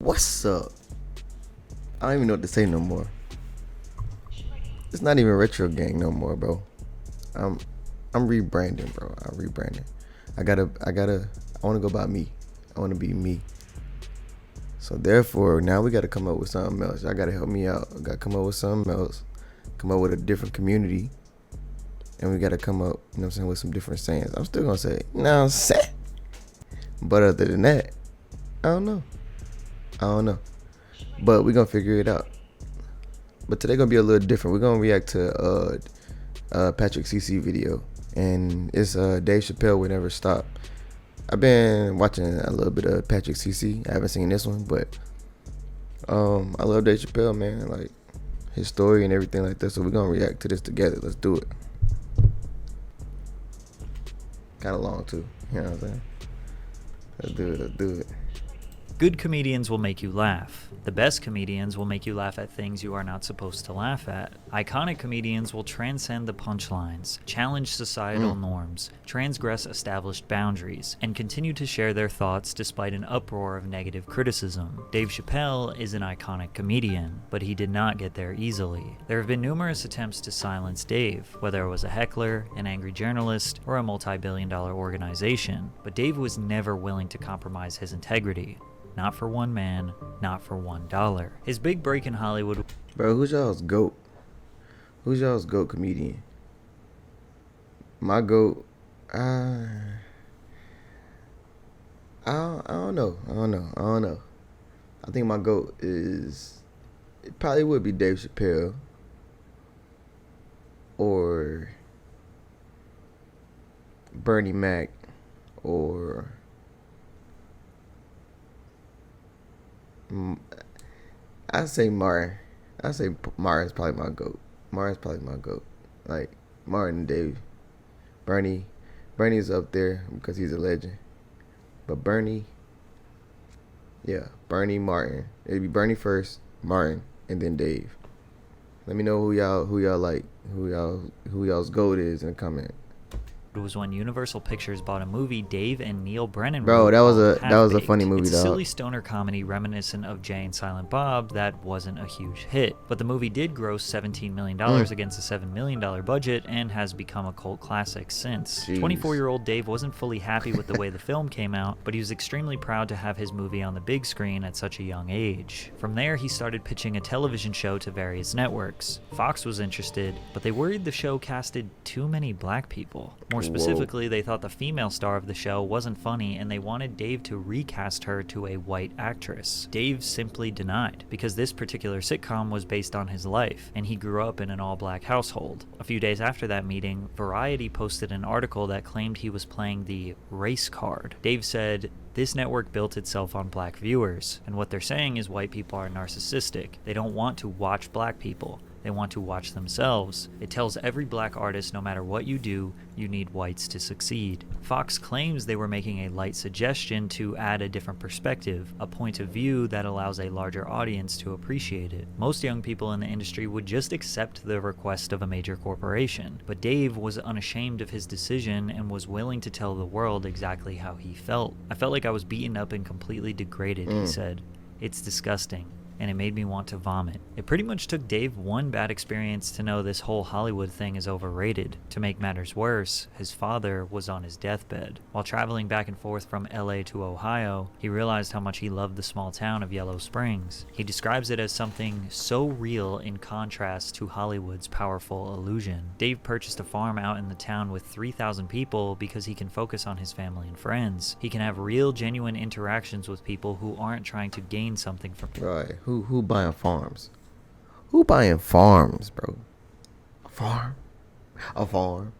What's up? I don't even know what to say no more. It's not even retro gang no more, bro. I'm I'm rebranding, bro. I'm rebranding. I wanna go by me. I wanna be me. So therefore now we gotta come up with something else. Y'all gotta help me out. I gotta come up with something else. Come up with a different community. And we gotta come up, you know what I'm saying, with some different sayings. I'm still gonna say, you know what I'm saying? But other than that, I don't know. I don't know. But we're gonna figure it out. But today gonna be a little different. We're gonna react to Patrick CC video, and it's Dave Chappelle Will Never Stop. I've been watching a little bit of Patrick CC. I haven't seen this one, but I love Dave Chappelle, man. Like his story and everything like that. So we're gonna react to this together. Let's do it. Kind of long too. You know what I'm saying? Let's do it. Let's do it. Good comedians will make you laugh. The best comedians will make you laugh at things you are not supposed to laugh at. Iconic comedians will transcend the punchlines, challenge societal norms, transgress established boundaries, and continue to share their thoughts despite an uproar of negative criticism. Dave Chappelle is an iconic comedian, but he did not get there easily. There have been numerous attempts to silence Dave, whether it was a heckler, an angry journalist, or a multi-billion-dollar organization, but Dave was never willing to compromise his integrity. Not for one man, not for $1. His big break in Hollywood. Bro, who's y'all's GOAT? Who's y'all's GOAT comedian? My GOAT, I don't know. I think my GOAT it probably would be Dave Chappelle or Bernie Mac or I say Martin. I say Martin's probably my GOAT. Martin's probably my GOAT. Like Martin and Dave. Bernie's up there because he's a legend. But Bernie, Bernie, Martin. It'd be Bernie first, Martin, and then Dave. Let me know who y'all like, who y'all's GOAT is in the comment. Was when Universal Pictures bought a movie Dave and Neil Brennan Bro, wrote that was called a Half-Baked. funny movie, It's a dog. silly stoner comedy reminiscent of Jay and Silent Bob that wasn't a huge hit, but the movie did gross $17 million against a $7 million budget and has become a cult classic since. Jeez. 24-year-old Dave wasn't fully happy with the way the film came out, but he was extremely proud to have his movie on the big screen at such a young age. From there, he started pitching a television show to various networks. Fox was interested, but they worried the show casted too many black people. More specifically, they thought the female star of the show wasn't funny and they wanted Dave to recast her to a white actress. Dave simply denied, because this particular sitcom was based on his life, and he grew up in an all-black household. A few days after that meeting, Variety posted an article that claimed he was playing the race card. Dave said, "This network built itself on black viewers, and what they're saying is white people are narcissistic. They don't want to watch black people. They want to watch themselves. It tells every black artist no matter what you do, you need whites to succeed." Fox claims they were making a light suggestion to add a different perspective, a point of view that allows a larger audience to appreciate it. Most young people in the industry would just accept the request of a major corporation, but Dave was unashamed of his decision and was willing to tell the world exactly how he felt. "I felt like I was beaten up and completely degraded," he said. "It's disgusting, and it made me want to vomit." It pretty much took Dave one bad experience to know this whole Hollywood thing is overrated. To make matters worse, his father was on his deathbed. While traveling back and forth from LA to Ohio, he realized how much he loved the small town of Yellow Springs. He describes it as something so real in contrast to Hollywood's powerful illusion. Dave purchased a farm out in the town with 3,000 people because he can focus on his family and friends. He can have real, genuine interactions with people who aren't trying to gain something from him. Right. Who buying farms? Who buying farms, bro? A farm? A farm?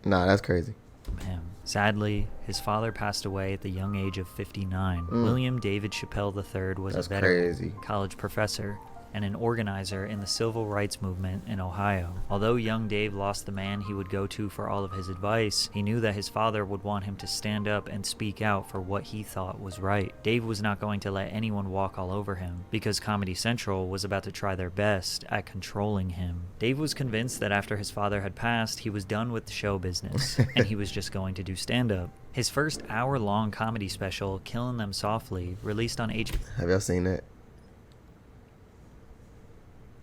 Nah, that's crazy. Him. Sadly, his father passed away at the young age of 59. William David Chappelle III was That's a veteran, crazy. college professor, and an organizer in the civil rights movement in Ohio. Although young Dave lost the man he would go to for all of his advice, he knew that his father would want him to stand up and speak out for what he thought was right. Dave was not going to let anyone walk all over him, because Comedy Central was about to try their best at controlling him. Dave was convinced that after his father had passed, he was done with the show business, and he was just going to do stand-up. His first hour-long comedy special, Killing Them Softly, released on Have y'all seen that?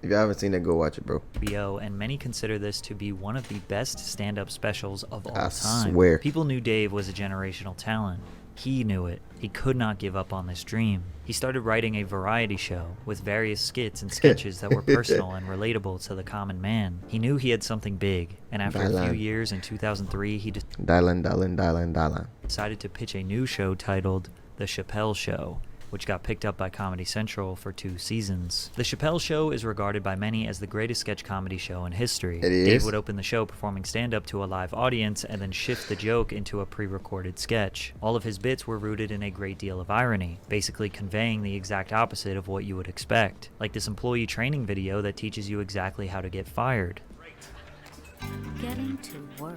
If y'all haven't seen it, go watch it, bro. HBO, and many consider this to be one of the best stand-up specials of all I time. swear. People knew Dave was a generational talent. He knew it. He could not give up on this dream. He started writing a variety show with various skits and sketches that were personal and relatable to the common man. He knew he had something big, and after a few years in 2003, he decided to pitch a new show titled The Chappelle Show, which got picked up by Comedy Central for 2 seasons. The Chappelle Show is regarded by many as the greatest sketch comedy show in history. It is. Dave would open the show performing stand-up to a live audience and then shift the joke into a pre-recorded sketch. All of his bits were rooted in a great deal of irony, basically conveying the exact opposite of what you would expect, like this employee training video that teaches you exactly how to get fired. Getting to work.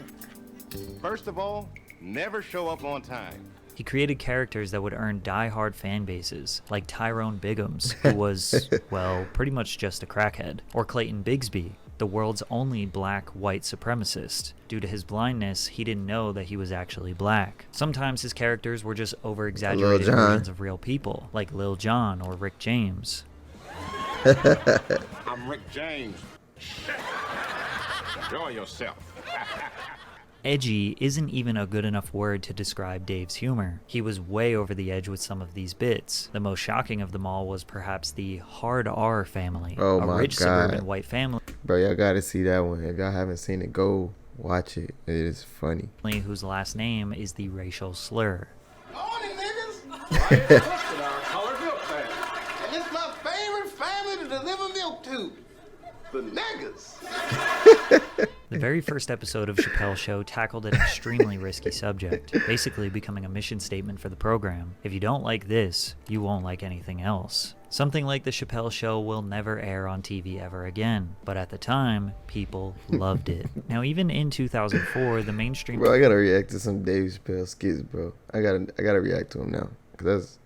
First of all, never show up on time. He created characters that would earn die-hard fan bases, like Tyrone Biggums, who was, well, pretty much just a crackhead, or Clayton Bigsby, the world's only black white supremacist. Due to his blindness, he didn't know that he was actually black. Sometimes his characters were just over-exaggerated versions of real people, like Lil Jon or Rick James. I'm Rick James. Enjoy yourself. Edgy isn't even a good enough word to describe Dave's humor. He was way over the edge with some of these bits. The most shocking of them all was perhaps the Hard R family, Oh a my rich God. suburban white family Bro, y'all gotta see that one. If y'all haven't seen it, go watch it. It is funny. whose last name is the racial slur. Morning, niggas. Right, look at our colored milk fan. And it's my favorite family to deliver milk to. The niggas. The very first episode of Chappelle's Show tackled an extremely risky subject, basically becoming a mission statement for the program. If you don't like this, you won't like anything else. Something like The Chappelle Show will never air on TV ever again, but at the time, people loved it. Now, even in 2004, the mainstream Bro, I gotta react to some Dave Chappelle skits, bro. I gotta react to them now. Cause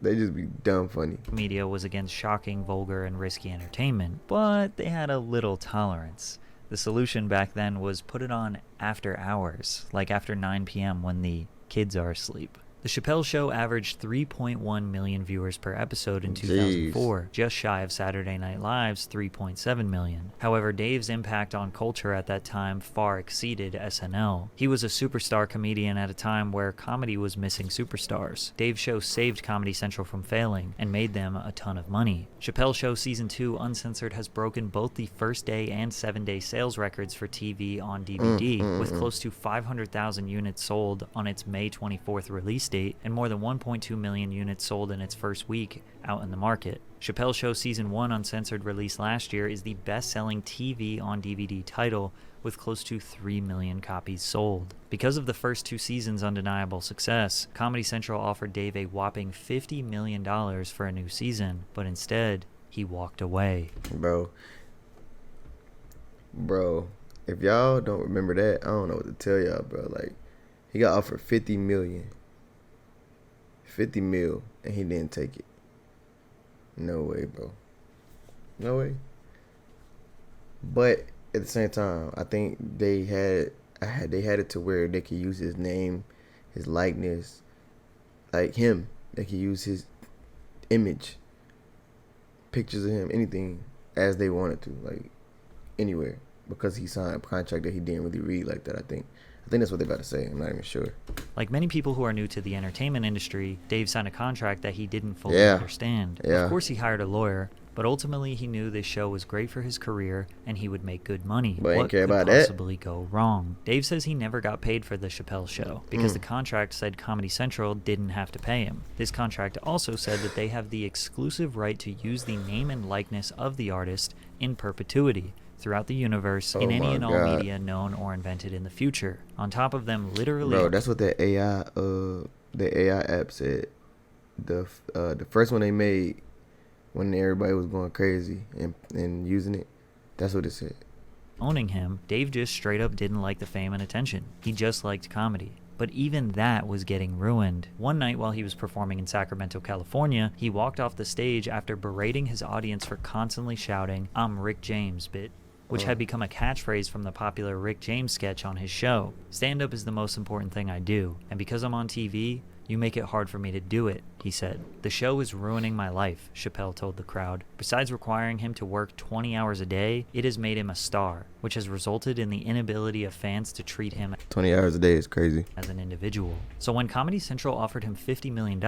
they just be dumb funny. media was against shocking, vulgar, and risky entertainment, but they had a little tolerance. The solution back then was put it on after hours, like after 9 p.m. when the kids are asleep. The Chappelle Show averaged 3.1 million viewers per episode in 2004, just shy of Saturday Night Live's 3.7 million. However, Dave's impact on culture at that time far exceeded SNL. He was a superstar comedian at a time where comedy was missing superstars. Dave's show saved Comedy Central from failing and made them a ton of money. Chappelle Show Season 2 Uncensored has broken both the first day and 7-day sales records for TV on DVD, with close to 500,000 units sold on its May 24th release date and more than 1.2 million units sold in its first week out in the market. Chappelle Show Season 1 Uncensored, released last year, is the best-selling TV on DVD title with close to 3 million copies sold. Because of the first 2 seasons' undeniable success, Comedy Central offered Dave a whopping $50 million for a new season, but instead, he walked away. Bro, if y'all don't remember that, I don't know what to tell y'all, bro. Like, he got offered 50 mil, and he didn't take it. No way, bro. No way. But at the same time, I think they had it to where they could use his name, his likeness, like him. They could use his image, pictures of him, anything as they wanted to, like anywhere, because he signed a contract that he didn't really read like that. I think that's what they're about to say. I'm not even sure. Like many people who are new to the entertainment industry, Dave signed a contract that he didn't fully understand. Yeah. Of course, he hired a lawyer, but ultimately he knew this show was great for his career and he would make good money. But what ain't care could about that. possibly go wrong? Dave says he never got paid for The Chappelle Show because the contract said Comedy Central didn't have to pay him. This contract also said that they have the exclusive right to use the name and likeness of the artist in perpetuity throughout the universe in any and all media known or invented in the future. On top of them literally... Bro, that's what the AI app said. The first one they made when everybody was going crazy and using it. That's what it said. Owning him, Dave just straight up didn't like the fame and attention. He just liked comedy. But even that was getting ruined. One night while he was performing in Sacramento, California, he walked off the stage after berating his audience for constantly shouting, "I'm Rick James, bit," which had become a catchphrase from the popular Rick James sketch on his show. "Stand-up is the most important thing I do, and because I'm on TV, you make it hard for me to do it," he said. "The show is ruining my life," Chappelle told the crowd. Besides requiring him to work 20 hours a day, it has made him a star, which has resulted in the inability of fans to treat him 20 hours a day is crazy. as an individual. So when Comedy Central offered him $50 million,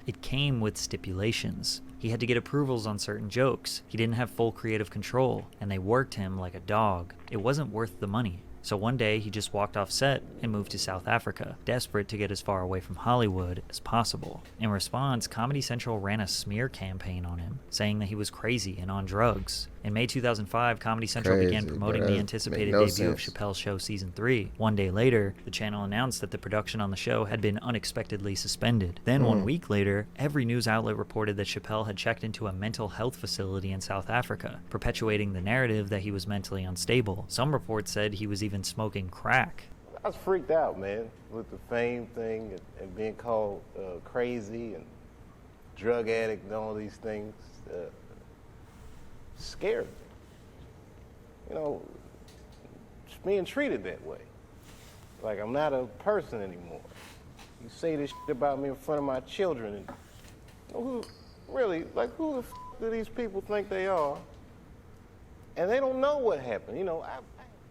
it came with stipulations. He had to get approvals on certain jokes. He didn't have full creative control, and they worked him like a dog. It wasn't worth the money. So one day he just walked off set and moved to South Africa, desperate to get as far away from Hollywood as possible. In response, Comedy Central ran a smear campaign on him, saying that he was crazy and on drugs. In May 2005, Comedy Central began Crazy, promoting bro. the That anticipated make no debut of sense. Chappelle's Show Season 3. One day later, the channel announced that the production on the show had been unexpectedly suspended. Then 1 week later, every news outlet reported that Chappelle had checked into a mental health facility in South Africa, perpetuating the narrative that he was mentally unstable. Some reports said he was even smoking crack. I was freaked out, man, with the fame thing and being called crazy and drug addict and all these things. Scared me. You know, just being treated that way. Like I'm not a person anymore. You say this shit about me in front of my children, and you know, who the f do these people think they are? And they don't know what happened. You know,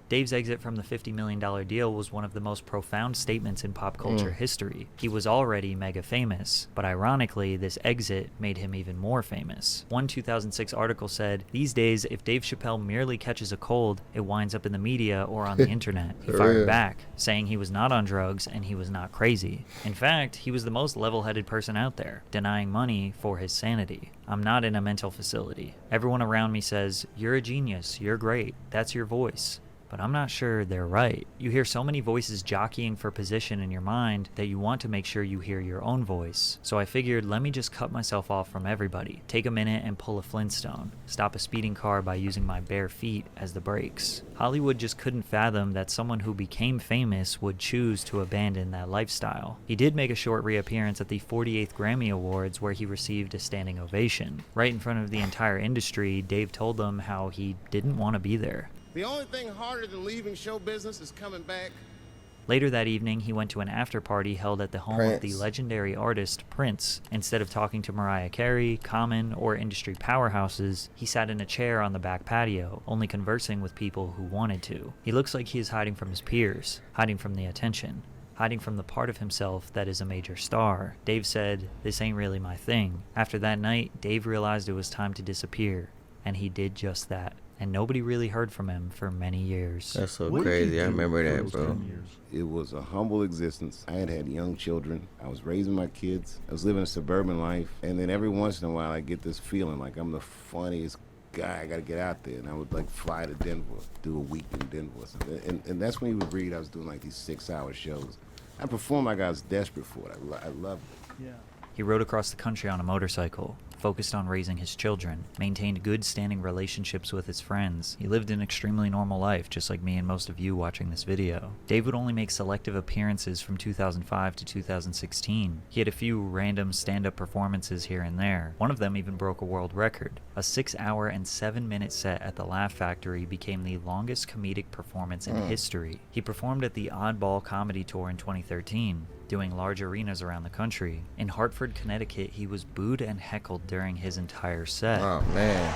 Dave's exit from the $50 million deal was one of the most profound statements in pop culture history. He was already mega famous, but ironically, this exit made him even more famous. One 2006 article said, "These days, if Dave Chappelle merely catches a cold, it winds up in the media or on the internet." He fired back, saying he was not on drugs and he was not crazy. In fact, he was the most level-headed person out there, denying money for his sanity. "I'm not in a mental facility. Everyone around me says, 'You're a genius, you're great, that's your voice.' But I'm not sure they're right." You hear so many voices jockeying for position in your mind that you want to make sure you hear your own voice. So I figured, let me just cut myself off from everybody, take a minute and pull a Flintstone, stop a speeding car by using my bare feet as the brakes. Hollywood just couldn't fathom that someone who became famous would choose to abandon that lifestyle. He did make a short reappearance at the 48th Grammy Awards where he received a standing ovation. Right in front of the entire industry, Dave told them how he didn't want to be there. The only thing harder than leaving show business is coming back. Later that evening, he went to an after-party held at the home of the Prince. legendary artist Prince. Instead of talking to Mariah Carey, Common, or industry powerhouses, he sat in a chair on the back patio, only conversing with people who wanted to. He looks like he is hiding from his peers, hiding from the attention, hiding from the part of himself that is a major star. Dave said, "This ain't really my thing." After that night, Dave realized it was time to disappear, and he did just that. And nobody really heard from him for many years. That's so What did you crazy. I do remember for that, those bro. 10 years? it was a humble existence. I had young children. I was raising my kids. I was living a suburban life. And then every once in a while, I get this feeling like I'm the funniest guy. I got to get out there. And I would like fly to Denver, do a week in Denver or something. And that's when you would read I was doing like these 6-hour shows. I performed like I was desperate for it. I loved it. Yeah. He rode across the country on a motorcycle, focused on raising his children, maintained good standing relationships with his friends. He lived an extremely normal life, just like me and most of you watching this video. Dave would only make selective appearances from 2005 to 2016. He had a few random stand-up performances here and there. One of them even broke a world record. A 6-hour and 7-minute set at the Laugh Factory became the longest comedic performance in history. He performed at the Oddball Comedy Tour in 2013, doing large arenas around the country. In Hartford, Connecticut, he was booed and heckled during his entire set. Oh, man.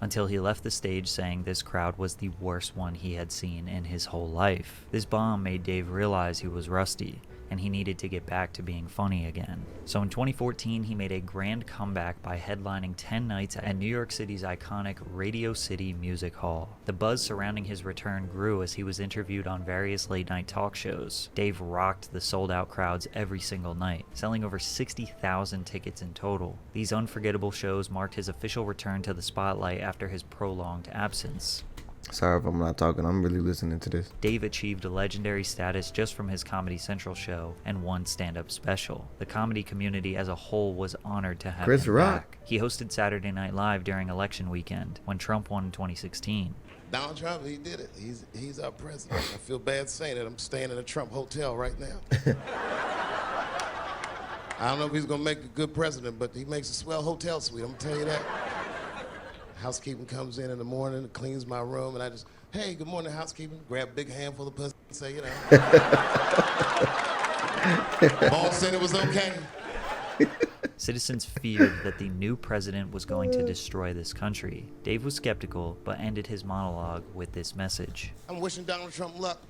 Until he left the stage saying this crowd was the worst one he had seen in his whole life. This bomb made Dave realize he was rusty, and he needed to get back to being funny again. So in 2014, he made a grand comeback by headlining 10 nights at New York City's iconic Radio City Music Hall. The buzz surrounding his return grew as he was interviewed on various late-night talk shows. Dave rocked the sold-out crowds every single night, selling over 60,000 tickets in total. These unforgettable shows marked his official return to the spotlight after his prolonged absence. Sorry if I'm not talking. I'm really listening to this. Dave achieved a legendary status just from his Comedy Central show and one stand-up special. The comedy community as a whole was honored to have Chris him Rock. back. He hosted Saturday Night Live during election weekend when Trump won in 2016. Donald Trump, he did it. He's our president. I feel bad saying it. I'm staying in a Trump hotel right now. I don't know if he's gonna make a good president, but he makes a swell hotel suite, I'm gonna tell you that. Housekeeping comes in the morning, cleans my room, and I just, hey, good morning, housekeeping. Grab a big handful of pussy and say, you know. Boss said it was okay. Citizens feared that the new president was going to destroy this country. Dave was skeptical, but ended his monologue with this message. I'm wishing Donald Trump luck,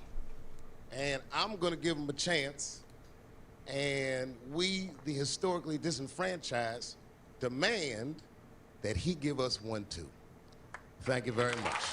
and I'm gonna give him a chance. And we, the historically disenfranchised, demand that he give us one too. Thank you very much.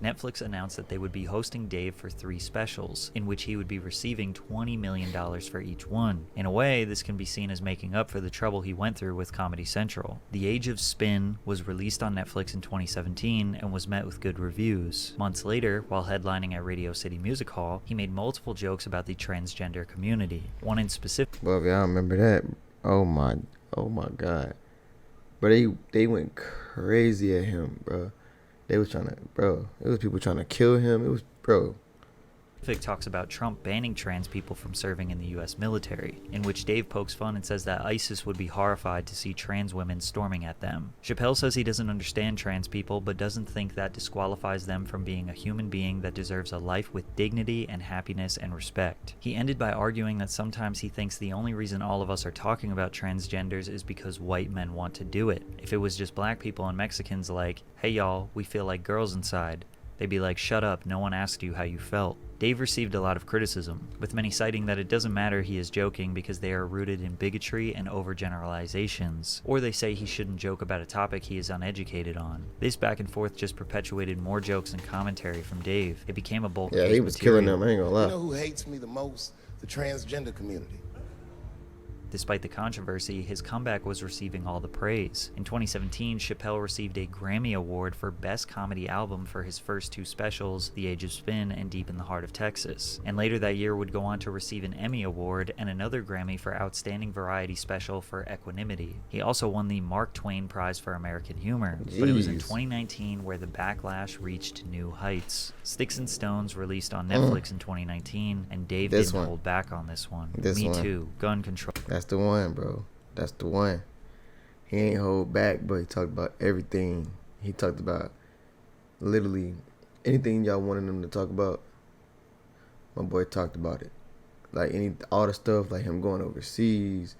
Netflix announced that they would be hosting Dave for 3 specials, in which he would be receiving $20 million for each one. In a way, this can be seen as making up for the trouble he went through with Comedy Central. The Age of Spin was released on Netflix in 2017 and was met with good reviews. Months later, while headlining at Radio City Music Hall, he made multiple jokes about the transgender community. One in specific. Well, y'all remember that? Oh my God. But they went crazy at him, bro. They was trying to, bro. It was people trying to kill him. It was, bro. Talks about Trump banning trans people from serving in the U.S. military, in which Dave pokes fun and says that ISIS would be horrified to see trans women storming at them. Chappelle says he doesn't understand trans people, but doesn't think that disqualifies them from being a human being that deserves a life with dignity and happiness and respect. He ended by arguing that sometimes he thinks the only reason all of us are talking about transgenders is because white men want to do it. If it was just black people and Mexicans like, hey y'all, we feel like girls inside, they'd be like, shut up, no one asked you how you felt. Dave received a lot of criticism, with many citing that it doesn't matter he is joking because they are rooted in bigotry and overgeneralizations, or they say he shouldn't joke about a topic he is uneducated on. This back and forth just perpetuated more jokes and commentary from Dave. It became a bulk Yeah, case he was material. killing them. I ain't gonna lie. You know who hates me the most? The transgender community. Despite the controversy, his comeback was receiving all the praise. In 2017, Chappelle received a Grammy Award for Best Comedy Album for his first 2 specials, The Age of Spin and Deep in the Heart of Texas, and later that year would go on to receive an Emmy Award and another Grammy for Outstanding Variety Special for Equanimity. He also won the Mark Twain Prize for American Humor, but it was in Jeez. 2019 where the backlash reached new heights. Sticks and Stones released on Netflix in 2019, and Dave This didn't one. hold back on this one. This Me one. Too, Gun Control. That's the one, bro. That's the one. He ain't hold back, but he talked about everything. He talked about literally anything y'all wanted him to talk about. My boy talked about it. Like all the stuff, like him going overseas,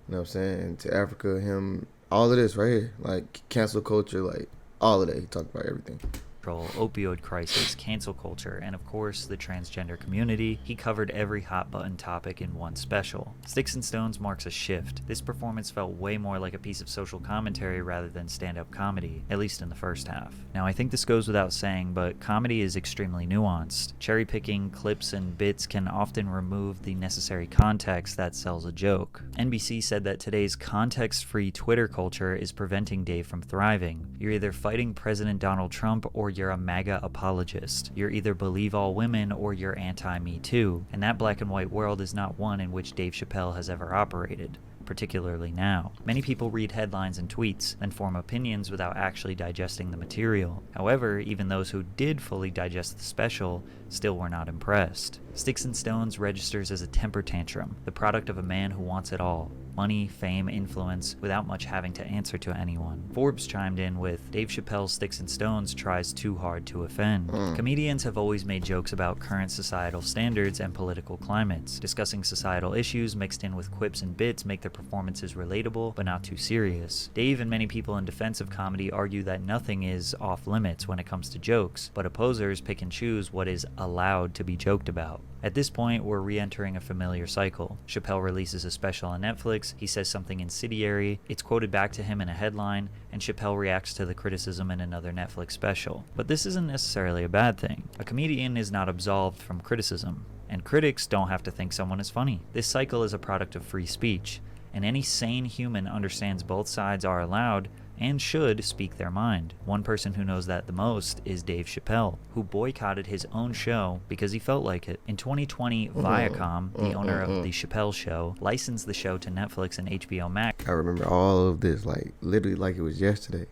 you know what I'm saying, to Africa, him, all of this right here, like cancel culture, like all of that. He talked about everything. Opioid crisis, cancel culture, and of course the transgender community. He covered every hot button topic in one special. Sticks and Stones marks a shift. This performance felt way more like a piece of social commentary rather than stand-up comedy, at least in the first half. Now I think this goes without saying, but comedy is extremely nuanced. Cherry-picking clips and bits can often remove the necessary context that sells a joke. NBC said that today's context-free Twitter culture is preventing Dave from thriving. You're either fighting President Donald Trump or you're a MAGA apologist. You're either believe all women or you're anti-Me Too, and that black and white world is not one in which Dave Chappelle has ever operated, particularly now. Many people read headlines and tweets, then form opinions without actually digesting the material. However, even those who did fully digest the special still were not impressed. Sticks and Stones registers as a temper tantrum, the product of a man who wants it all: money, fame, influence, without much having to answer to anyone. Forbes chimed in with, Dave Chappelle's Sticks and Stones tries too hard to offend. Comedians have always made jokes about current societal standards and political climates. Discussing societal issues mixed in with quips and bits make their performances relatable, but not too serious. Dave and many people in defense of comedy argue that nothing is off limits when it comes to jokes, but opposers pick and choose what is allowed to be joked about. At this point, we're re-entering a familiar cycle. Chappelle releases a special on Netflix, he says something incendiary, it's quoted back to him in a headline, and Chappelle reacts to the criticism in another Netflix special. But this isn't necessarily a bad thing. A comedian is not absolved from criticism, and critics don't have to think someone is funny. This cycle is a product of free speech, and any sane human understands both sides are allowed, and should speak their mind. One person who knows that the most is Dave Chappelle, who boycotted his own show because he felt like it. In 2020, Viacom, the owner of The Chappelle Show, licensed the show to Netflix and HBO Max I remember all of this, like, literally like it was yesterday.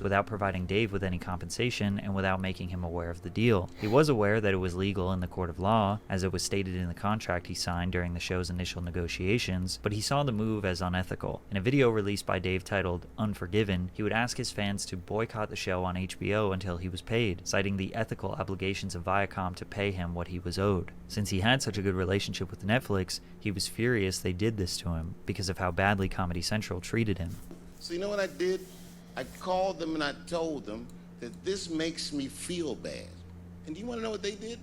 without providing Dave with any compensation and without making him aware of the deal. He was aware that it was legal in the court of law, as it was stated in the contract he signed during the show's initial negotiations, but he saw the move as unethical. In a video released by Dave titled Unforgiven, he would ask his fans to boycott the show on HBO until he was paid, citing the ethical obligations of Viacom to pay him what he was owed. Since he had such a good relationship with Netflix, he was furious they did this to him because of how badly Comedy Central treated him. So you know what I did? I called them and I told them that this makes me feel bad. And do you want to know what they did?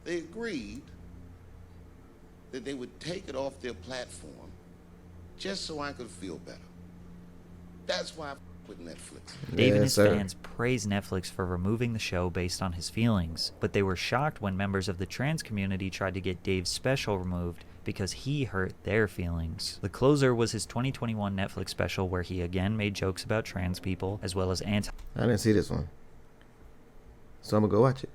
They agreed that they would take it off their platform just so I could feel better. That's why I with Netflix. Dave and Yes, his sir. fans praised Netflix for removing the show based on his feelings, but they were shocked when members of the trans community tried to get Dave's special removed because he hurt their feelings. The Closer was his 2021 Netflix special where he again made jokes about trans people as well as I didn't see this one, so I'm gonna go watch it.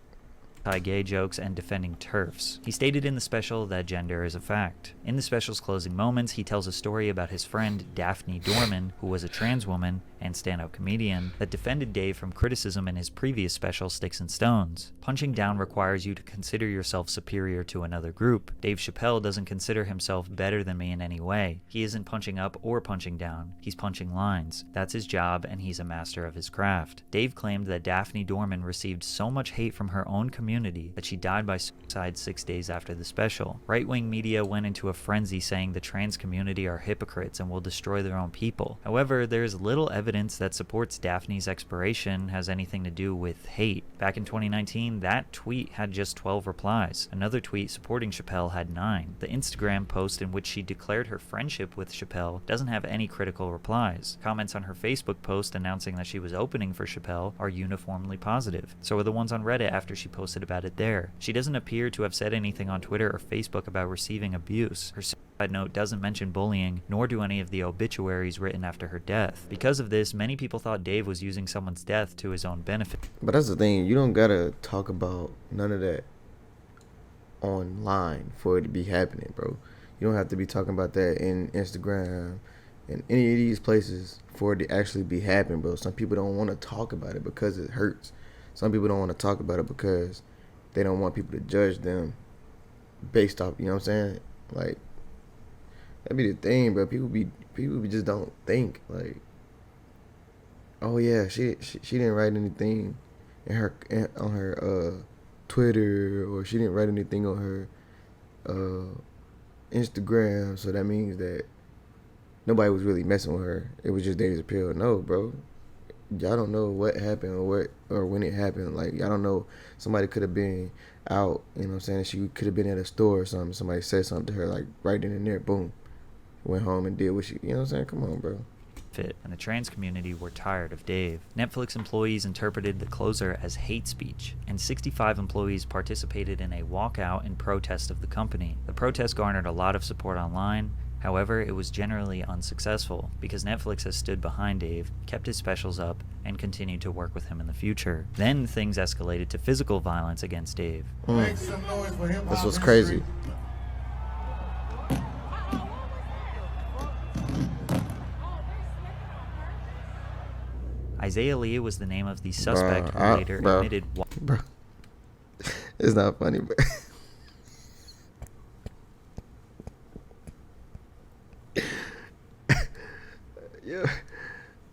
anti-gay jokes and defending TERFs. He stated in the special that gender is a fact. In the special's closing moments, he tells a story about his friend Daphne Dorman, who was a trans woman and stand-up comedian, that defended Dave from criticism in his previous special, Sticks and Stones. Punching down requires you to consider yourself superior to another group. Dave Chappelle doesn't consider himself better than me in any way. He isn't punching up or punching down. He's punching lines. That's his job, and he's a master of his craft. Dave claimed that Daphne Dorman received so much hate from her own community that she died by suicide 6 days after the special. Right-wing media went into a frenzy saying the trans community are hypocrites and will destroy their own people. However, there is little evidence that supports Daphne's expiration has anything to do with hate. Back in 2019, that tweet had just 12 replies. Another tweet supporting Chappelle had 9. The Instagram post in which she declared her friendship with Chappelle doesn't have any critical replies. Comments on her Facebook post announcing that she was opening for Chappelle are uniformly positive. So are the ones on Reddit after she posted about it there. She doesn't appear to have said anything on Twitter or Facebook about receiving abuse. Her suicide note doesn't mention bullying, nor do any of the obituaries written after her death. Because of this, many people thought Dave was using someone's death to his own benefit. But that's the thing, you don't gotta talk about none of that online for it to be happening, bro. You don't have to be talking about that in Instagram and any of these places for it to actually be happening, bro. Some people don't want to talk about it because it hurts. Some people don't want to talk about it because they don't want people to judge them based off, you know what I'm saying? Like, that'd be the thing, bro. People just don't think, like, oh yeah, she didn't write anything on her Twitter, or she didn't write anything on her Instagram, so that means that nobody was really messing with her. It was just Dave's appeal. No, bro. Y'all don't know what happened or when it happened. Like, y'all don't know. Somebody could have been out, you know what I'm saying? She could have been at a store or something. Somebody said something to her, like, right then and there, boom. Went home and did what she, you know what I'm saying? Come on, bro. And the trans community were tired of Dave. Netflix employees interpreted The Closer as hate speech, and 65 employees participated in a walkout in protest of the company. The protest garnered a lot of support online. However, it was generally unsuccessful because Netflix has stood behind Dave, kept his specials up, and continued to work with him in the future. Then things escalated to physical violence against Dave. Make some noise for hip-hop This was history. crazy. Isaiah Lee was the name of the suspect who later admitted. Bro, it's not funny, bro.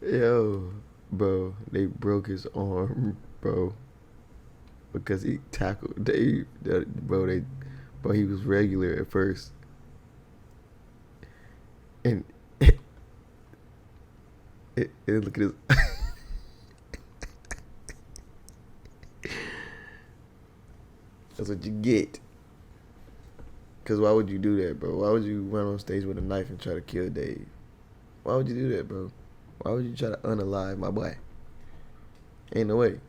Yo, bro, they broke his arm, bro, because he tackled Dave. Bro, he was regular at first, and look at his. That's what you get. Cause why would you do that, bro? Why would you run on stage with a knife and try to kill Dave? Why would you do that, bro? Why would you try to unalive my boy? Ain't no way.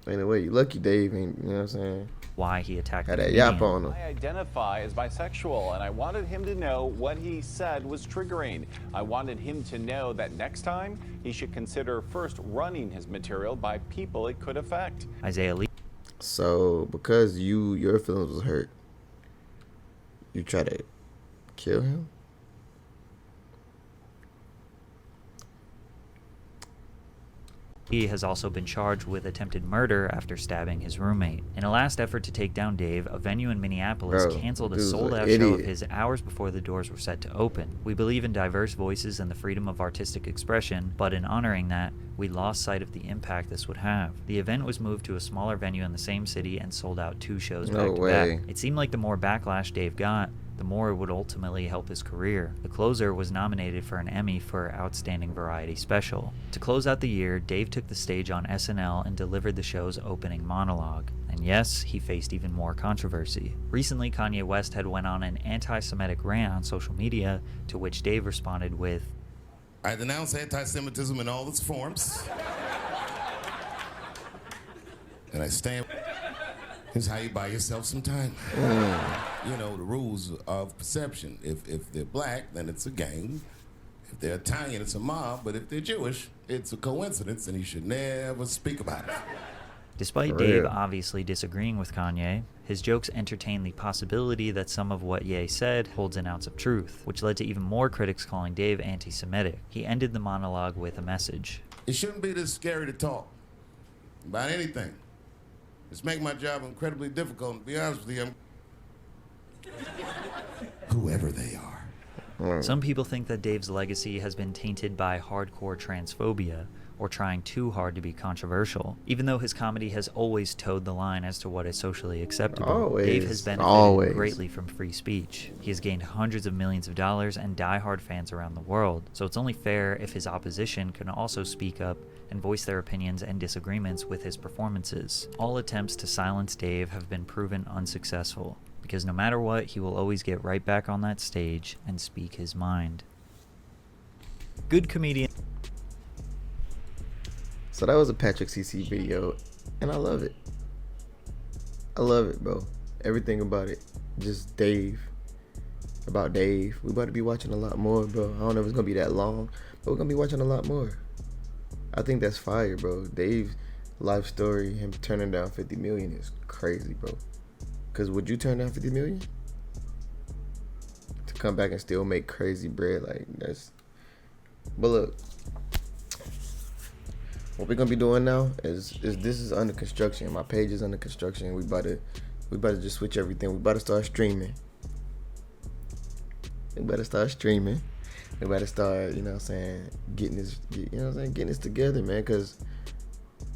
Ain't no way. You lucky Dave ain't, you know what I'm saying? why he attacked Had the that comedian. yap on him. I identify as bisexual, and I wanted him to know what he said was triggering. I wanted him to know that next time he should consider first running his material by people it could affect. Isaiah Lee. So because your feelings was hurt, you try to kill him? He has also been charged with attempted murder after stabbing his roommate. In a last effort to take down Dave, a venue in Minneapolis canceled a dude's an sold-out show of idiot. his hours before the doors were set to open. We believe in diverse voices and the freedom of artistic expression, but in honoring that, we lost sight of the impact this would have. The event was moved to a smaller venue in the same city and sold out 2 shows No back-to-back. way. It seemed like the more backlash Dave got, the more it would ultimately help his career. The Closer was nominated for an Emmy for Outstanding Variety Special. To close out the year, Dave took the stage on SNL and delivered the show's opening monologue. And yes, he faced even more controversy. Recently, Kanye West had went on an anti-Semitic rant on social media, to which Dave responded with, I denounce anti-Semitism in all its forms. And I stand. Here's how you buy yourself some time. You know, the rules of perception. If they're black, then it's a gang. If they're Italian, it's a mob. But if they're Jewish, it's a coincidence, and you should never speak about it. Despite For Dave real. obviously disagreeing with Kanye, his jokes entertain the possibility that some of what Ye said holds an ounce of truth, which led to even more critics calling Dave anti-Semitic. He ended the monologue with a message. It shouldn't be this scary to talk about anything. It's making my job incredibly difficult. And to be honest with you, whoever they are. Some people think that Dave's legacy has been tainted by hardcore transphobia, or trying too hard to be controversial. Even though his comedy has always towed the line as to what is socially acceptable, Always. Dave has benefited Always. greatly from free speech. He has gained hundreds of millions of dollars and die-hard fans around the world, so it's only fair if his opposition can also speak up and voice their opinions and disagreements with his performances. All attempts to silence Dave have been proven unsuccessful, because no matter what, he will always get right back on that stage and speak his mind. Good comedian. So that was a Patrick CC video, and I love it. I love it, bro. Everything about it. Just Dave. About Dave. We about to be watching a lot more, bro. I don't know if it's gonna be that long, but we're gonna be watching a lot more. I think that's fire, bro. Dave's life story, him turning down 50 million is crazy, bro. Cause would you turn down 50 million? To come back and still make crazy bread, like that's. But look, what we're gonna be doing now is this is under construction. My page is under construction. We about to just switch everything. We about to start streaming. We better start streaming. We better start, you know what I'm saying, getting this together, man, cause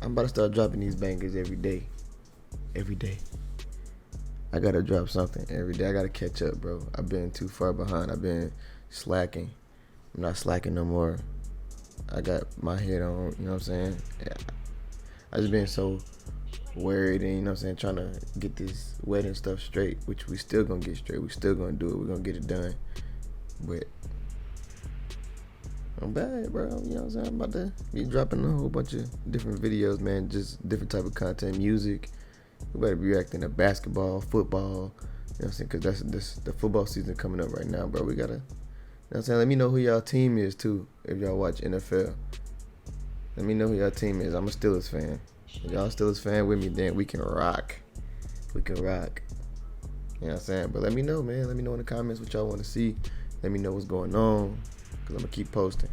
I'm about to start dropping these bangers every day. Every day. I gotta drop something every day. I gotta catch up, bro. I've been too far behind. I've been slacking. I'm not slacking no more. I got my head on, you know what I'm saying? Yeah. I just been so worried and, you know what I'm saying, trying to get this wedding stuff straight, which we still gonna get straight. We still gonna do it. We're gonna get it done. But I'm bad, bro. You know what I'm saying? I'm about to be dropping a whole bunch of different videos, man. Just different type of content, music. We better be reacting to basketball, football. You know what I'm saying? Because that's the football season coming up right now, bro. We gotta, you know what I'm saying? Let me know who y'all team is, too, if y'all watch NFL. Let me know who y'all team is. I'm a Steelers fan. If y'all Steelers fan with me, then we can rock. We can rock. You know what I'm saying? But let me know, man. Let me know in the comments what y'all want to see. Let me know what's going on, because I'm going to keep posting.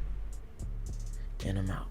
And I'm out.